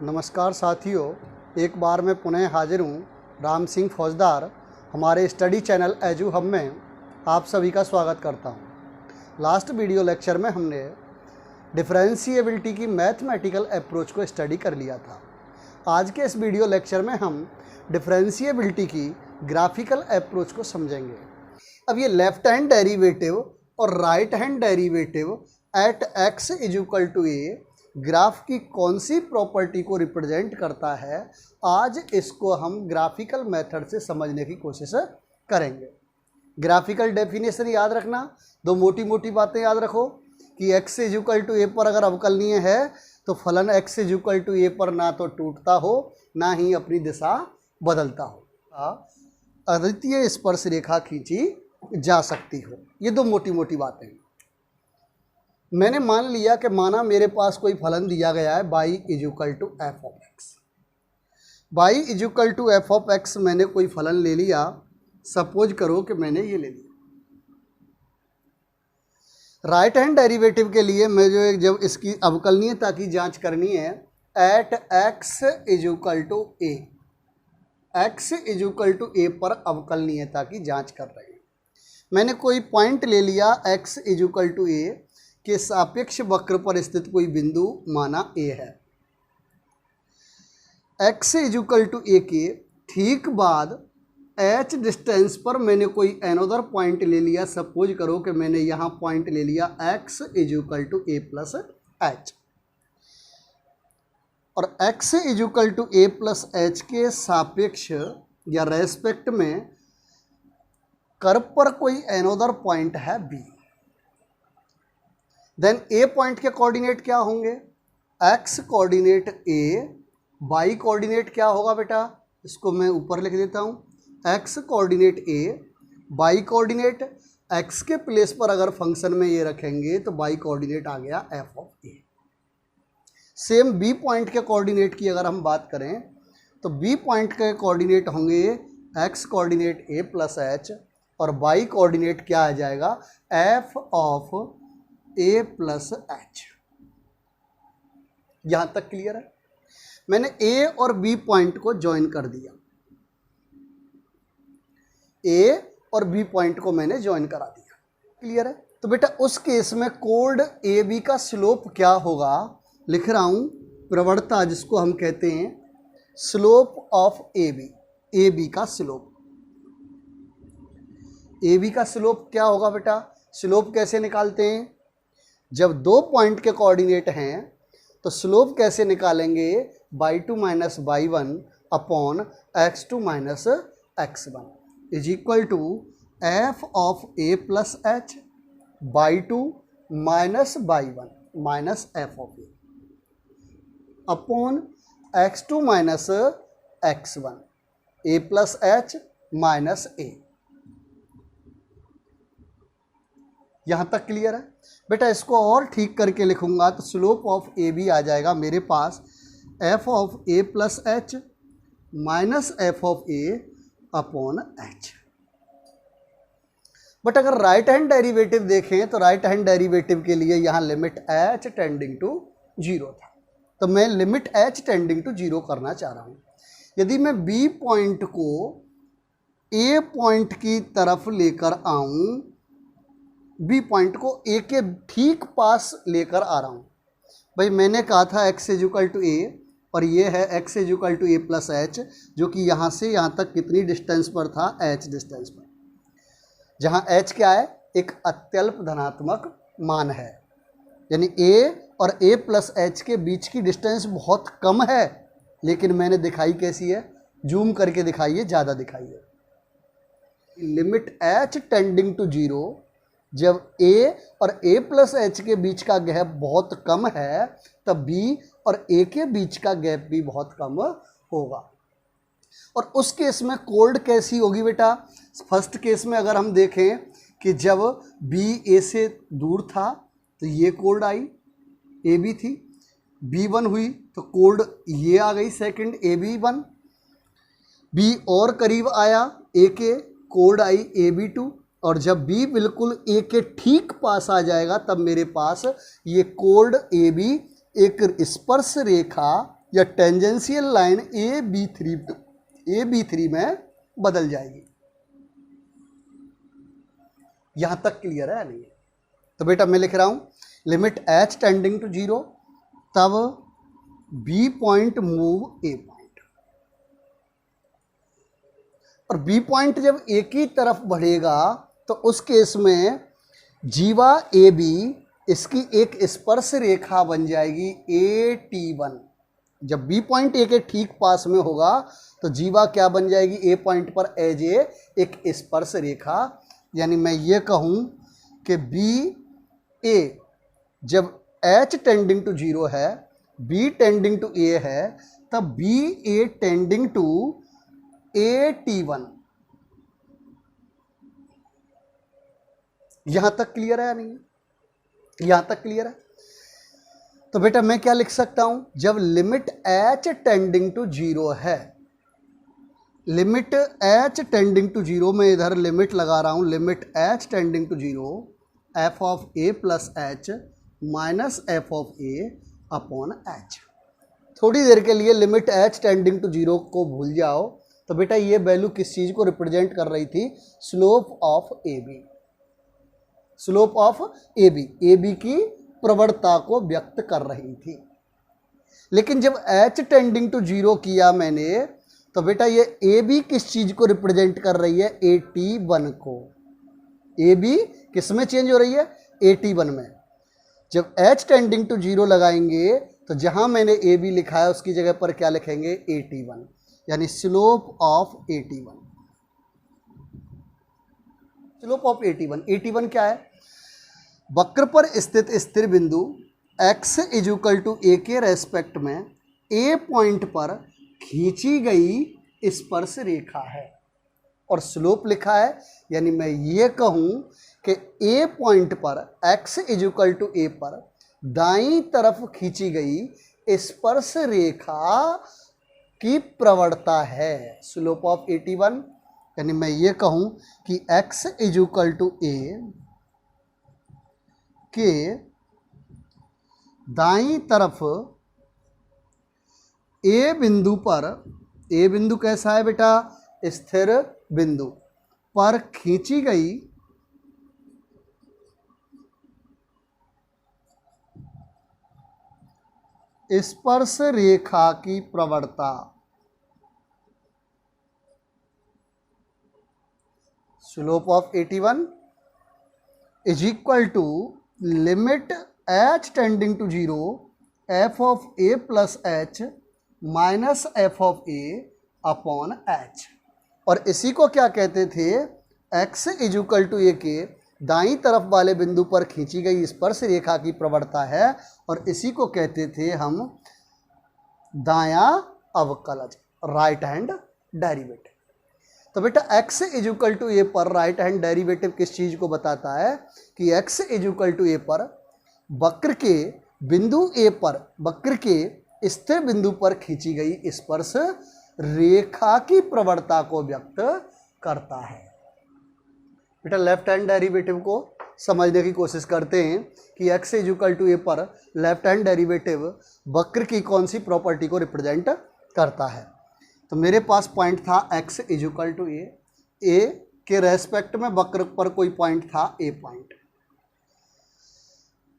नमस्कार साथियों, एक बार मैं पुनः हाजिर हूँ राम सिंह फौजदार हमारे स्टडी चैनल एजू हब में आप सभी का स्वागत करता हूँ। लास्ट वीडियो लेक्चर में हमने डिफरेंशिएबिलिटी की मैथमेटिकल अप्रोच को स्टडी कर लिया था। आज के इस वीडियो लेक्चर में हम डिफरेंशिएबिलिटी की ग्राफिकल अप्रोच को समझेंगे। अब ये लेफ्ट हैंड डेरिवेटिव और right hand derivative at x is equal to a graph की कौन सी प्रॉपर्टी को रिप्रेजेंट करता है, आज इसको हम ग्राफिकल मेथड से समझने की कोशिश करेंगे। ग्राफिकल डेफिनेशन याद रखना, दो मोटी मोटी बातें याद रखो कि x is equal to a पर अगर अवकलनीय है तो फलन x is equal to a पर ना तो टूटता हो ना ही अपनी दिशा बदलता हो, अद्वितीय स्पर्श रेखा खींची जा सकती हो। ये दो मोटी मोटी बातें। मैंने मान लिया कि माना मेरे पास कोई फलन दिया गया है y is equal to f of x. y is equal to f of x मैंने कोई फलन ले लिया। सपोज करो कि मैंने ये ले लिया। राइट हैंड डेरिवेटिव के लिए मैं जब इसकी अवकलनीयता की जांच करनी है, at x is equal to a, x is equal to a पर अवकलनीयता की जांच कर रहे हैं। मैंने कोई पॉइंट ले लिया x is equal to a के सापेक्ष वक्र पर स्थित कोई बिंदु माना a है। x is equal to a के ठीक बाद h डिस्टेंस पर मैंने कोई एनोदर पॉइंट ले लिया। सपोज करो कि मैंने यहाँ पॉइंट ले लिया x is equal to a plus h, और x is equal to a plus h के सापेक्ष या रेस्पेक्ट में कर्व पर कोई एनोदर पॉइंट है b। देन ए पॉइंट के कोऑर्डिनेट क्या होंगे? x coordinate a, y coordinate क्या होगा बेटा? इसको मैं ऊपर लिख देता हूँ। x coordinate a, y coordinate x के प्लेस पर अगर फंक्शन में ये रखेंगे तो y कोऑर्डिनेट आ गया f of a। Same b point के कोऑर्डिनेट की अगर हम बात करें तो b पॉइंट के कोऑर्डिनेट होंगे x coordinate a plus h, और y कोऑर्डिनेट क्या आ जाएगा? f of a plus H. यहां तक क्लियर है? मैंने ए और बी पॉइंट को ज्वाइन कर दिया। ए और बी पॉइंट को मैंने ज्वाइन करा दिया। क्लियर है? तो बेटा उस केस में कोड ए बी का स्लोप क्या होगा? लिख रहा हूं प्रवणता, जिसको हम कहते हैं स्लोप ऑफ ए बी का स्लोप। ए बी का स्लोप क्या होगा बेटा? स्लोप कैसे निकालते हैं? जब दो पॉइंट के कोऑर्डिनेट हैं तो स्लोप कैसे निकालेंगे? y2 minus y1 upon x2 minus x1 is equal to f of a plus h y2 minus y1 minus f of a upon x2 minus x1 a plus h minus a. यहां तक clear है? बेटा इसको और ठीक करके लिखूंगा तो स्लोप ऑफ ए बी आ जाएगा मेरे पास f of a plus h minus f of a upon h. But अगर राइट हैंड डेरिवेटिव देखें तो राइट हैंड डेरिवेटिव के लिए यहाँ limit h tending to zero था, तो मैं limit h tending to zero करना चाह रहा हूँ। यदि मैं बी पॉइंट को ए पॉइंट की तरफ लेकर आऊँ, बी पॉइंट को ए के ठीक पास लेकर आ रहा हूँ। भाई मैंने कहा था x is equal to a और ये है x is equal to a plus h, जो कि यहाँ से यहाँ तक कितनी डिस्टेंस पर था? h डिस्टेंस पर, जहाँ h क्या है? एक अत्यल्प धनात्मक मान है। यानी a और a प्लस एच के बीच की डिस्टेंस बहुत कम है, लेकिन मैंने दिखाई कैसी है? जूम करके दिखाइए, ज़्यादा दिखाइए। Limit h tending to zero, जब a और a प्लस एच के बीच का गैप बहुत कम है तब b और a के बीच का गैप भी बहुत कम होगा। और उस केस में कोल्ड कैसी होगी बेटा? फर्स्ट केस में अगर हम देखें कि जब b a से दूर था तो ये कोल्ड आई, a b थी, b1 हुई तो कोल्ड ये आ गई सेकंड ab1, b और करीब आया a के, कोल्ड आई ab2, और जब b बिल्कुल a के ठीक पास आ जाएगा तब मेरे पास ये कोल्ड ए बी एक स्पर्श रेखा या tangential line a b three में बदल जाएगी। यहां तक क्लियर है या नहीं? तो बेटा मैं लिख रहा हूं लिमिट एच टेंडिंग टू 0, तब बी पॉइंट मूव ए पॉइंट, और बी पॉइंट जब ए की तरफ बढ़ेगा तो उस केस में जीवा ए बी इसकी एक स्पर्श रेखा बन जाएगी AT1। जब बी पॉइंट ए के ठीक पास में होगा तो जीवा क्या बन जाएगी? ए पॉइंट पर एज एक स्पर्श रेखा। यानी मैं ये कहूं कि बी ए जब एच टेंडिंग टू 0 है, बी टेंडिंग टू ए है, तब B A tending to AT1। यहां तक क्लियर है या नहीं? यहां तक क्लियर है? तो बेटा मैं क्या लिख सकता हूं? जब लिमिट एच टेंडिंग टू 0 है, लिमिट एच टेंडिंग टू 0, मैं इधर लिमिट लगा रहा हूं, limit h tending to 0 f of a plus h minus f of a upon h. थोड़ी देर के लिए लिमिट एच टेंडिंग टू 0 को भूल जाओ। तो बेटा ये वैल्यू किस चीज को रिप्रेजेंट कर रही थी? Slope of A b, slope of A b की प्रवणता को व्यक्त कर रही थी। लेकिन जब एच टेंडिंग टू 0 किया मैंने, तो बेटा ये ए बी किस चीज को रिप्रेजेंट कर रही है? AT1 को। ए बी किस में चेंज हो रही है? AT1 में। जब एच टेंडिंग टू 0 लगाएंगे तो जहां मैंने ए बी लिखा है उसकी जगह पर क्या लिखेंगे? AT1, यानी slope of AT1। Slope of AT1 क्या है? वक्र पर स्थित स्थिर बिंदु x इजुकल टू ए के रेस्पेक्ट में ए पॉइंट पर खींची गई स्पर्श रेखा है, और स्लोप लिखा है। यानी मैं ये कहूं कि ए पॉइंट पर x इजुकल टू ए पर दाईं तरफ खींची गई स्पर्श रेखा की प्रवणता है, स्लोप ऑफ AT1। यानी मैं ये कहूं कि x इजुकल टू ए के दाईं तरफ ए बिंदु पर, ए बिंदु कैसा है बेटा? स्थिर बिंदु पर खींची गई स्पर्श रेखा की प्रवणता, slope of AT1 is equal to limit h tending to 0 f of a plus h minus f of a upon h. और इसी को क्या कहते थे? एक्स इजुकल टू ए के दाईं तरफ वाले बिंदु पर खींची गई स्पर्श रेखा की प्रवणता है, और इसी को कहते थे हम दायां अवकलज, राइट हैंड डेरिवेटिव। तो बेटा x इजुकल टू ए पर राइट हैंड डेरिवेटिव किस चीज को बताता है? कि x इजुकल टू ए पर वक्र के बिंदु ए पर, वक्र के स्थिर बिंदु पर खींची गई स्पर्श रेखा की प्रवणता को व्यक्त करता है। बेटा लेफ्ट हैंड डेरिवेटिव को समझने की कोशिश करते हैं कि x इजुकल टू ए पर लेफ्ट हैंड डेरिवेटिव वक्र की कौन सी प्रॉपर्टी को रिप्रेजेंट करता है। तो मेरे पास पॉइंट था x इजुकल टू ए के रेस्पेक्ट में वक्र पर कोई पॉइंट था A point.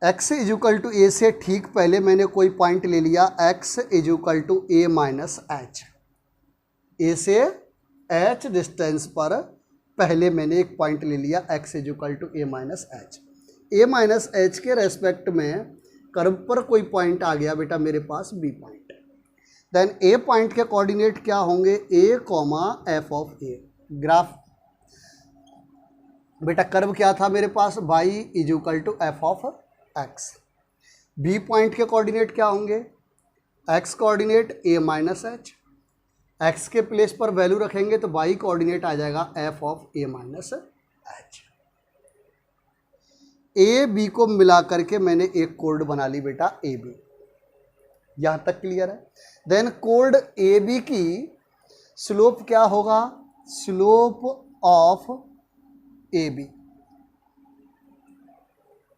x is equal to a से ठीक पहले मैंने कोई पॉइंट ले लिया x is equal to a minus h. A से h डिस्टेंस पर पहले मैंने एक पॉइंट ले लिया x is equal to a minus h. A minus h के रेस्पेक्ट में कर्व पर कोई पॉइंट आ गया बेटा मेरे पास b point. Then a point के कोऑर्डिनेट क्या होंगे? a comma f of a. Graph बेटा कर्व क्या था मेरे पास? y is equal to f of x. B point के कोऑर्डिनेट क्या होंगे? x coordinate a minus h, x के प्लेस पर वैल्यू रखेंगे तो y कोऑर्डिनेट आ जाएगा f of a minus h. A b को मिला करके मैंने एक कोड बना ली बेटा ए बी। यहां तक क्लियर है? देन कोड ए बी की स्लोप क्या होगा? स्लोप ऑफ ए बी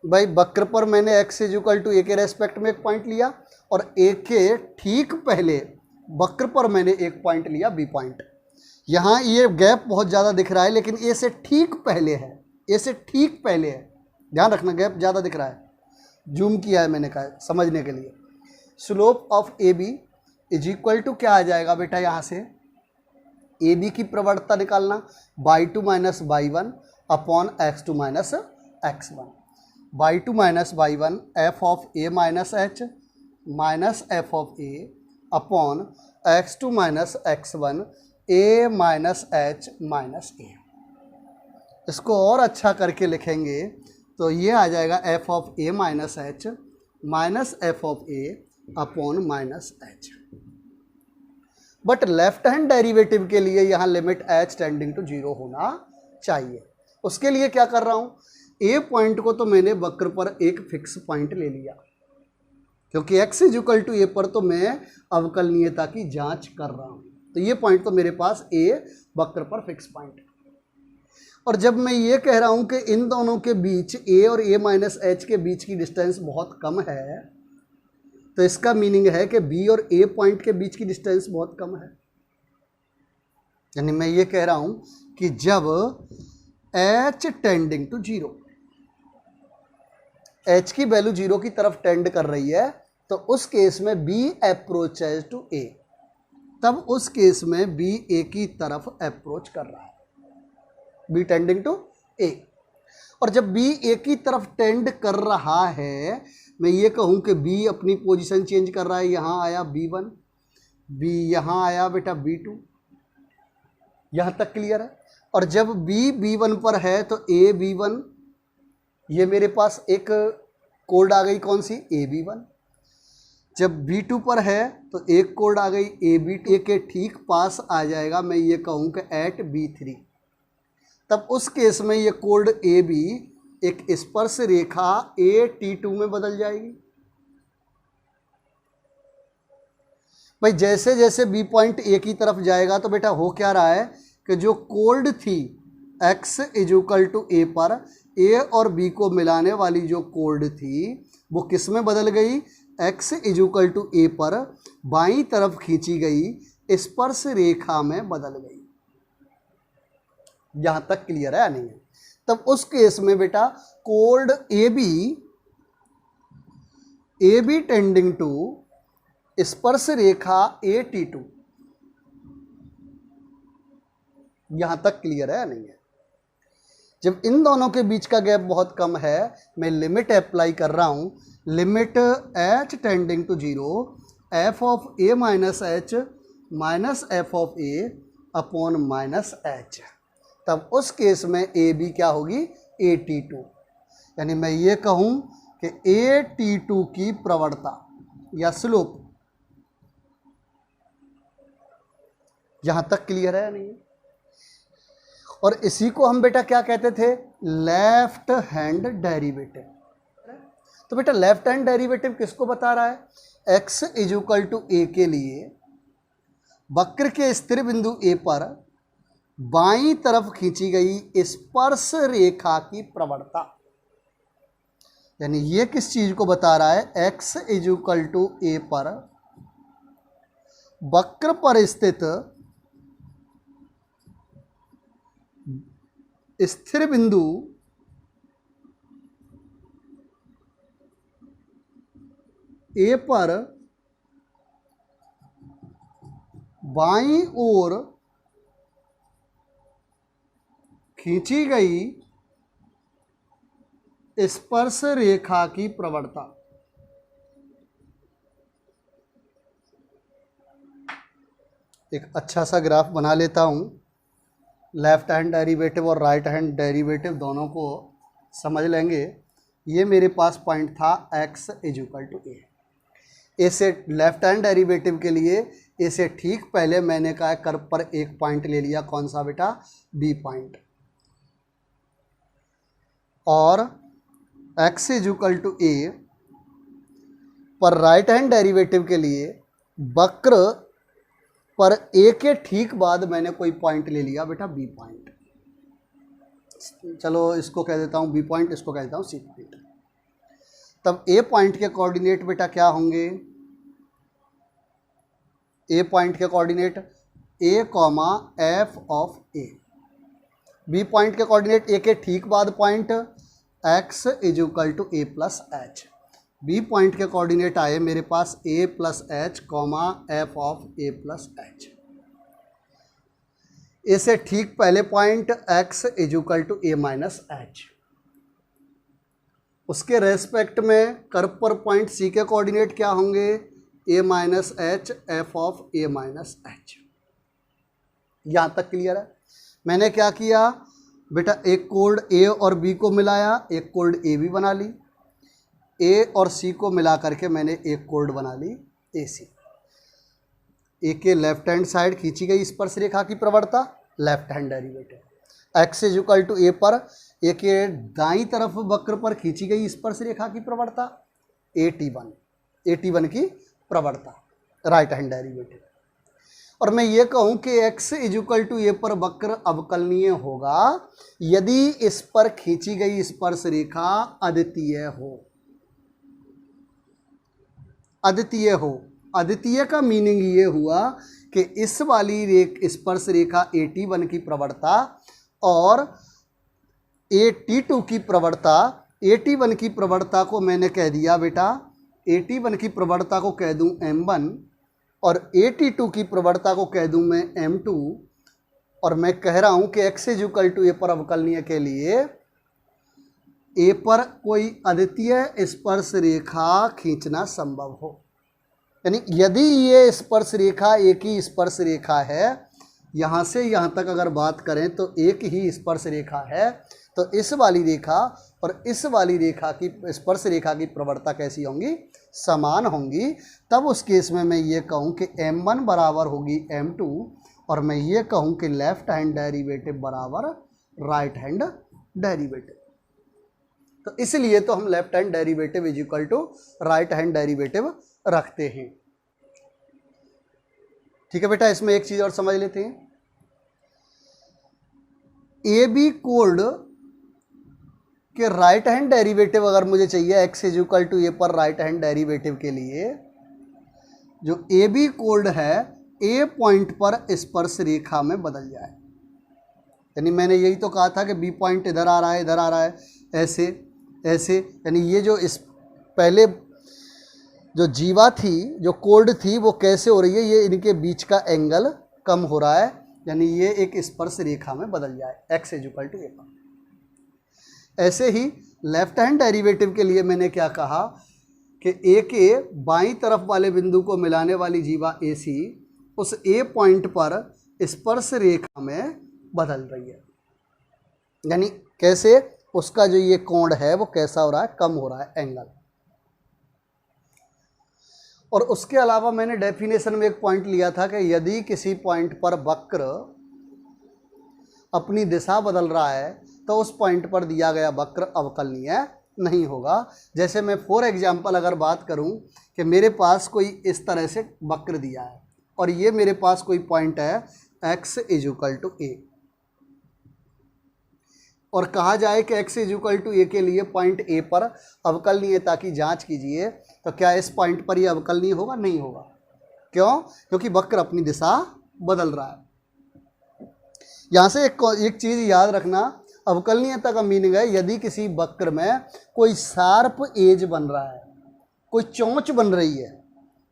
भाई वक्र पर मैंने x is equal to a के रेस्पेक्ट में एक पॉइंट लिया और ए के ठीक पहले वक्र पर मैंने एक पॉइंट लिया बी पॉइंट। यहाँ ये गैप बहुत ज़्यादा दिख रहा है लेकिन ए से ठीक पहले है, ए से ठीक पहले है, ध्यान रखना गैप ज़्यादा दिख रहा है, जूम किया है मैंने कहा समझने के लिए। Slope of A b is equal to क्या आ जाएगा बेटा, यहाँ से ए बी की प्रवणता निकालना y2 minus y1 upon x2 minus x1। y2 minus y1 f of a minus h minus f of a upon x2 minus x1 a minus h minus a. इसको और अच्छा करके लिखेंगे तो ये आ जाएगा f of a minus h minus f of a upon minus h. But left hand derivative के लिए यहाँ लिमिट एच टेंडिंग टू 0 होना चाहिए। उसके लिए क्या कर रहा हूँ, ए पॉइंट को तो मैंने वक्र पर एक फिक्स पॉइंट ले लिया क्योंकि x is equal to a पर तो मैं अवकलनीयता की जांच कर रहा हूँ, तो ये पॉइंट तो मेरे पास ए वक्र पर फिक्स पॉइंट है। और जब मैं ये कह रहा हूँ कि इन दोनों के बीच ए और ए माइनस एच के बीच की डिस्टेंस बहुत कम है, तो इसका मीनिंग है कि बी और ए पॉइंट के बीच की डिस्टेंस बहुत कम है। यानी मैं ये कह रहा हूं कि जब h टेंडिंग टू 0, h की वैल्यू 0 की तरफ टेंड कर रही है तो उस केस में b अप्रोचेज टू a, तब उस केस में b a की तरफ अप्रोच कर रहा है, b टेंडिंग टू a। और जब b a की तरफ टेंड कर रहा है, मैं ये कहूँ कि b अपनी पोजीशन चेंज कर रहा है, यहाँ आया b1, b यहाँ आया बेटा b2, यहाँ तक क्लियर है। और जब b b1 पर है तो a b1, ये मेरे पास एक कोड आ गई कौन सी, a b1। जब b2 पर है तो एक कोड आ गई a b2 के ठीक पास आ जाएगा, मैं ये कहूँ कि एट b3। तब उस केस में ये कोड ए बी एक स्पर्श रेखा AT2 में बदल जाएगी। भाई जैसे जैसे बी पॉइंट ए की तरफ जाएगा तो बेटा हो क्या रहा है कि जो कोड थी x is equal to a पर ए और बी को मिलाने वाली जो कोड थी वो किस में बदल गई, x is equal to a पर बाईं तरफ खींची गई स्पर्श रेखा में बदल गई। यहां तक क्लियर है या नहीं है? तब उस केस में बेटा कोड ए बी टेंडिंग टू स्पर्श रेखा AT2, यहां तक क्लियर है या नहीं है? जब इन दोनों के बीच का गैप बहुत कम है, मैं लिमिट अप्लाई कर रहा हूं, limit h tending to 0 f of a minus h minus f of a upon minus h. तब उस केस में ए बी क्या होगी, AT2। यानी मैं ये कहूं कि AT2 की प्रवणता या स्लोप, यहां तक क्लियर है या नहीं? और इसी को हम बेटा क्या कहते थे, लेफ्ट हैंड डेरिवेटिव। तो बेटा लेफ्ट हैंड डेरिवेटिव किसको बता रहा है, x is equal to a के लिए वक्र के स्थिर बिंदु ए पर बाईं तरफ खींची गई स्पर्श रेखा की प्रवणता। यानी ये किस चीज को बता रहा है, x is equal to a पर वक्र पर स्थित स्थिर बिंदु ए पर बाईं ओर खींची गई स्पर्श रेखा की प्रवणता। एक अच्छा सा ग्राफ बना लेता हूं, लेफ्ट हैंड डेरिवेटिव और राइट हैंड डेरिवेटिव दोनों को समझ लेंगे। ये मेरे पास पॉइंट था x इज इक्वल टू ए। इसे लेफ्ट हैंड डेरिवेटिव के लिए इसे ठीक पहले मैंने कहा कर्व पर एक पॉइंट ले लिया, कौन सा बेटा, बी पॉइंट। और x is equal to a पर राइट हैंड डेरिवेटिव के लिए वक्र पर ए के ठीक बाद मैंने कोई पॉइंट ले लिया बेटा बी पॉइंट। चलो इसको कह देता हूँ बी पॉइंट, इसको कह देता हूँ सी पॉइंट। तब ए पॉइंट के कोऑर्डिनेट बेटा क्या होंगे, ए पॉइंट के coordinate a comma f of A, B point के कोऑर्डिनेट ए के ठीक बाद point x is equal to a plus h, B point के कोऑर्डिनेट आए मेरे पास a plus h comma f of a plus h, a से ठीक पहले point x is equal to a minus h, उसके रेस्पेक्ट में कर्व पर पॉइंट सी के कोऑर्डिनेट क्या होंगे, a minus H F of a minus H. यहाँ तक क्लियर है। मैंने क्या किया बेटा, एक कोड ए और बी को मिलाया, एक कोड ए बी बना ली, ए और सी को मिला करके मैंने एक कोड बना ली ए सी। ए के लेफ्ट हैंड साइड खींची गई स्पर्श रेखा की प्रवणता, left hand derivative, x is equal to a पर ए के दाईं तरफ वक्र पर खींची गई स्पर्श रेखा की प्रवणता ए टी वन की प्रवणता, राइट हैंड डेरिवेटिव। और मैं ये कहूं कि x is equal to a पर वक्र अवकलनीय होगा यदि इस पर खींची गई स्पर्श रेखा अद्वितीय हो। अद्वितीय हो, अद्वितीय का मीनिंग ये हुआ कि इस वाली स्पर्श रेखा AT1 की प्रवणता और AT2 की प्रवणता, AT1 की प्रवणता को मैंने कह दिया बेटा, AT1 की प्रवणता को कह दूं M1 और AT2 की प्रवणता को कह दूं मैं M2, और मैं कह रहा हूं कि x is equal to a पर अवकलनीय के लिए ए पर कोई अद्वितीय स्पर्श रेखा खींचना संभव हो। यानी यदि ये स्पर्श रेखा एक ही स्पर्श रेखा है, यहाँ से यहाँ तक अगर बात करें तो एक ही स्पर्श रेखा है, तो इस वाली रेखा और इस वाली रेखा की स्पर्श रेखा की प्रवणता कैसी होंगी, समान होंगी। तब उस केस में मैं ये कहूँ कि M1 बराबर होगी M2 और मैं ये कहूँ कि लेफ्ट हैंड डेरिवेटिव बराबर राइट हैंड डेरिवेटिव। तो इसलिए तो हम left hand derivative is equal to right hand derivative रखते हैं। ठीक है बेटा, इसमें एक चीज और समझ लेते हैं। ए बी कोड के राइट हैंड डेरिवेटिव अगर मुझे चाहिए x is equal to a पर राइट हैंड डेरिवेटिव के लिए, जो ए बी कोड है ए पॉइंट पर स्पर्श रेखा में बदल जाए। यानी मैंने यही तो कहा था कि बी पॉइंट इधर आ रहा है, इधर आ रहा है, ऐसे ऐसे, यानी ये जो इस पहले जो जीवा थी, जो कोड थी, वो कैसे हो रही है, ये इनके बीच का एंगल कम हो रहा है, यानी ये एक स्पर्श रेखा में बदल जाए x is equal to a पर। ऐसे ही लेफ्ट हैंड डेरिवेटिव के लिए मैंने क्या कहा कि ए के बाईं तरफ वाले बिंदु को मिलाने वाली जीवा ए सी उस ए पॉइंट पर स्पर्श रेखा में बदल रही है। यानी कैसे, उसका जो ये कोण है वो कैसा हो रहा है, कम हो रहा है एंगल। और उसके अलावा मैंने डेफिनेशन में एक पॉइंट लिया था कि यदि किसी पॉइंट पर वक्र अपनी दिशा बदल रहा है तो उस पॉइंट पर दिया गया वक्र अवकलनीय नहीं होगा। जैसे मैं फॉर एग्जांपल अगर बात करूं कि मेरे पास कोई इस तरह से वक्र दिया है और ये मेरे पास कोई पॉइंट है x is equal to a, और कहा जाए कि x is equal to a के लिए पॉइंट ए पर अवकलनीयता की जांच कीजिए, तो क्या इस पॉइंट पर यह अवकलनीय होगा? नहीं होगा। क्यों? क्योंकि वक्र अपनी दिशा बदल रहा है। यहाँ से एक चीज़ याद रखना, अवकलनीयता का मीनिंग है यदि किसी वक्र में कोई शार्प एज बन रहा है, कोई चोंच बन रही है,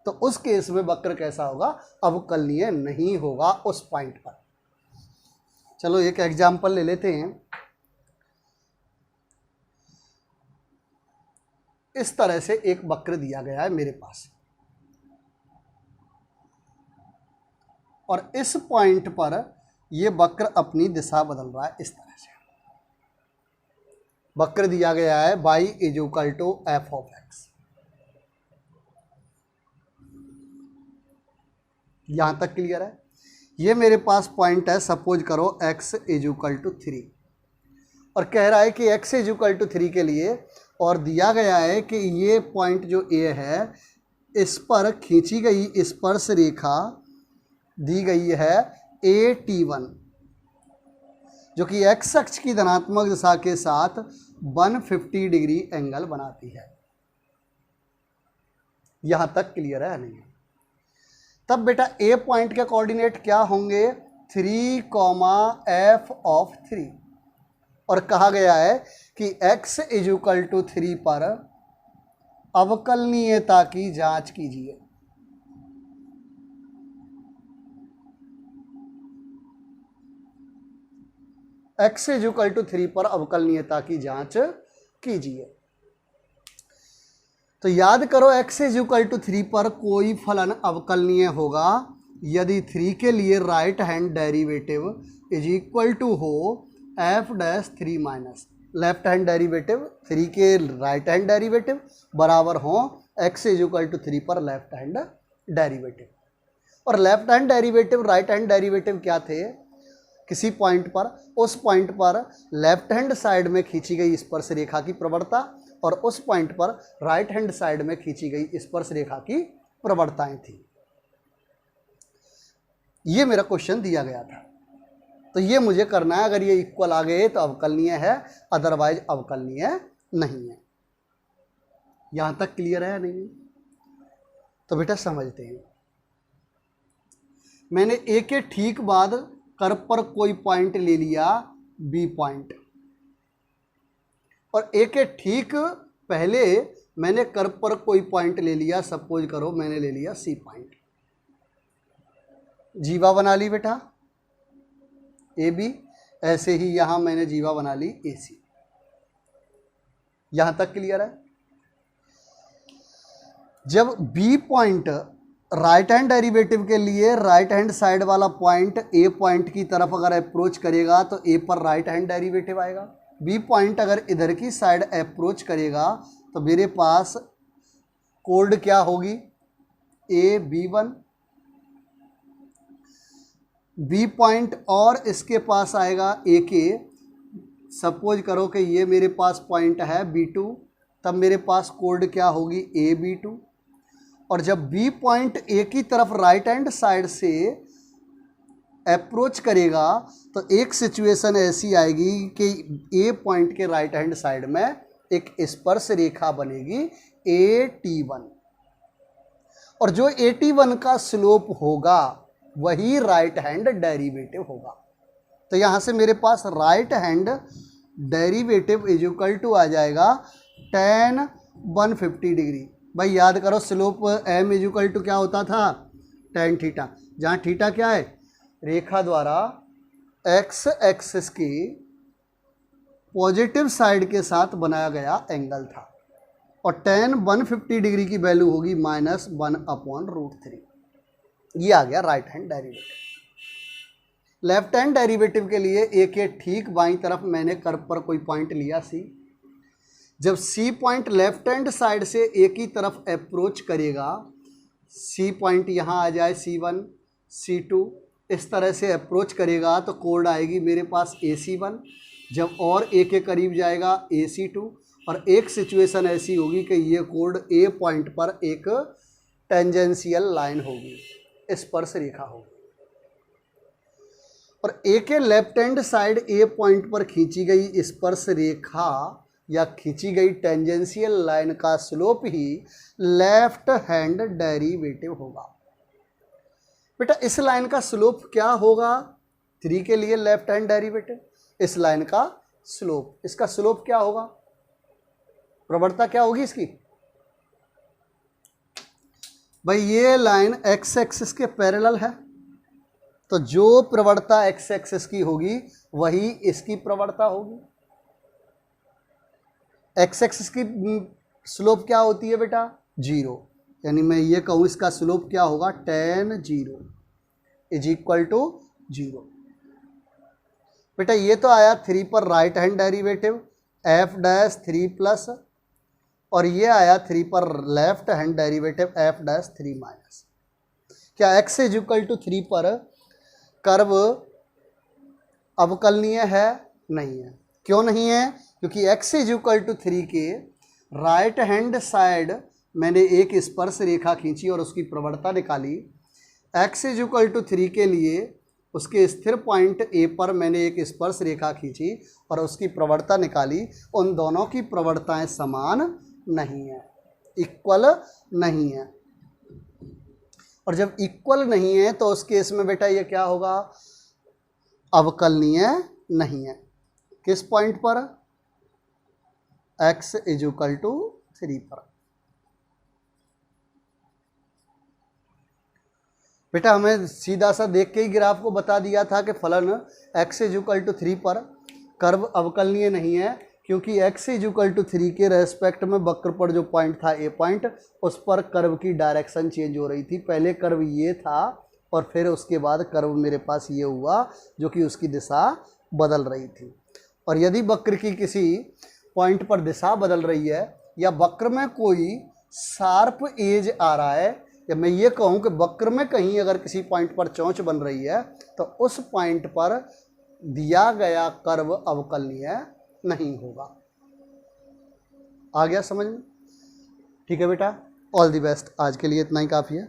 तो उस केस में वक्र कैसा होगा? अवकलनीय नहीं होगा उस पॉइंट पर। चलो एक एग्जाम्पल ले लेते हैं। इस तरह से एक वक्र दिया गया है मेरे पास, और इस पॉइंट पर यह वक्र अपनी दिशा बदल रहा है। इस तरह से वक्र दिया गया है y is equal to f of x. यहां तक क्लियर है? ये मेरे पास पॉइंट है, सपोज करो x इज इक्वल टू 3, और कह रहा है कि x इज इक्वल टू 3 के लिए, और दिया गया है कि ये पॉइंट जो A है इस पर खींची गई स्पर्श रेखा दी गई है AT1, जो कि x अक्ष की धनात्मक दिशा के साथ 150 डिग्री एंगल बनाती है। यहाँ तक क्लियर है नहीं? तब बेटा ए पॉइंट के कोऑर्डिनेट क्या होंगे? 3, f(3) और कहा गया है कि x = 3 पर अवकलनीयता की जांच कीजिए। x = 3 पर अवकलनीयता की जांच कीजिए। तो याद करो x = 3 पर कोई फलन अवकलनीय होगा यदि 3 के लिए राइट हैंड डेरिवेटिव = हो f'3 minus left hand derivative 3 के राइट हैंड डेरिवेटिव बराबर हो x = 3 पर लेफ्ट हैंड डेरिवेटिव। और left hand derivative right hand derivative क्या थे? किसी पॉइंट पर, उस पॉइंट पर लेफ्ट हैंड साइड में खींची गई स्पर्श रेखा की प्रवणता और उस पॉइंट पर राइट हैंड साइड में खींची गई स्पर्श रेखा की प्रवणताएं थी। ये मेरा क्वेश्चन दिया गया था, तो ये मुझे करना है। अगर ये इक्वल आ गए तो अवकलनीय है, अदरवाइज अवकलनीय नहीं है। यहां तक क्लियर है नहीं? तो बेटा समझते हैं। मैंने ए के ठीक बाद कर्व पर कोई पॉइंट ले लिया बी पॉइंट, और ए के ठीक पहले मैंने कर्व पर कोई पॉइंट ले लिया, सपोज करो मैंने ले लिया सी पॉइंट। जीवा बना ली बेटा ए बी, ऐसे ही यहां मैंने जीवा बना ली ए सी। यहां तक क्लियर है? जब b point right hand derivative के लिए राइट हैंड साइड वाला पॉइंट ए पॉइंट की तरफ अगर अप्रोच करेगा तो ए पर राइट हैंड डेरिवेटिव आएगा। बी पॉइंट अगर इधर की साइड अप्रोच करेगा तो मेरे पास कोड क्या होगी? AB1। बी पॉइंट और इसके पास आएगा ए के, सपोज करो कि ये मेरे पास पॉइंट है B2, तब मेरे पास कोड क्या होगी? AB2। और जब बी पॉइंट ए की तरफ राइट हैंड साइड से अप्रोच करेगा तो एक सिचुएशन ऐसी आएगी कि ए पॉइंट के राइट हैंड साइड में एक स्पर्श रेखा बनेगी AT1, और जो AT1 का स्लोप होगा वही राइट हैंड डेरिवेटिव होगा। तो यहां से मेरे पास राइट हैंड डेरिवेटिव = आ जाएगा tan 150 डिग्री। भाई याद करो स्लोप m = क्या होता था? tan थीटा, जहाँ थीटा क्या है? रेखा द्वारा x एक्सिस की पॉजिटिव साइड के साथ बनाया गया एंगल था, और tan 150 डिग्री की वैल्यू होगी -1/√3। ये आ गया right hand derivative. Left hand derivative के लिए ए के ठीक बाईं तरफ मैंने कर्व पर कोई पॉइंट लिया सी। जब c point left hand side से ए की तरफ अप्रोच करेगा, सी पॉइंट यहाँ आ जाए C1 C2, इस तरह से अप्रोच करेगा तो कोड आएगी मेरे पास AC1। जब और ए के करीब जाएगा AC2, और एक सिचुएशन ऐसी होगी कि ये कोड ए पॉइंट पर एक टेंजेंशियल लाइन होगी, स्पर्श रेखा होगी, और ए के लेफ्ट हैंड साइड ए पॉइंट पर खींची गई स्पर्श रेखा या खींची गई टेंजेंशियल लाइन का स्लोप ही लेफ्ट हैंड डेरिवेटिव होगा। बेटा इस लाइन का स्लोप क्या होगा? 3 के लिए लेफ्ट हैंड डेरिवेटिव, इस लाइन का स्लोप, इसका स्लोप क्या होगा? प्रवणता क्या होगी इसकी? भाई ये लाइन x एक्सिस के पैरेलल है, तो जो प्रवणता x एक्सिस की होगी वही इसकी प्रवणता होगी। x एक्सिस की स्लोप क्या होती है बेटा? 0, यानी मैं ये कहूँ इसका स्लोप क्या होगा? tan 0 = 0। बेटा ये तो आया 3 पर right hand derivative f'3 plus, और ये आया 3 पर left hand derivative f'3 minus. क्या x = 3 पर कर्व अवकलनीय है? नहीं है। क्यों नहीं है? क्योंकि x = 3 के राइट हैंड साइड मैंने एक स्पर्श रेखा खींची और उसकी प्रवणता निकाली। x = 3 के लिए उसके स्थिर पॉइंट A पर मैंने एक स्पर्श रेखा खींची और उसकी प्रवणता निकाली। उन दोनों की प्रवणताएं समान नहीं है, इक्वल नहीं है। और जब इक्वल नहीं है तो उस केस में बेटा ये क्या होगा, अवकलनीय नहीं है। किस पॉइंट पर, x = 3 पर। बेटा हमें सीधा सा देख के ही ग्राफ को बता दिया था कि फलन x = 3 पर कर्व अवकलनीय नहीं है, क्योंकि x = 3 के रेस्पेक्ट में वक्र पर जो पॉइंट था ए पॉइंट, उस पर कर्व की डायरेक्शन चेंज हो रही थी। पहले कर्व ये था और फिर उसके बाद कर्व मेरे पास ये हुआ जो कि उसकी दिशा बदल रही थी। और यदि वक्र की किसी पॉइंट पर दिशा बदल रही है या वक्र में कोई शार्प एज आ रहा है, या मैं ये कहूँ कि वक्र में कहीं अगर किसी पॉइंट पर चोंच बन रही है, तो उस पॉइंट पर दिया गया कर्व अवकलनीय नहीं होगा। आ गया समझ में? ठीक है बेटा, ऑल द बेस्ट। आज के लिए इतना ही काफ़ी है।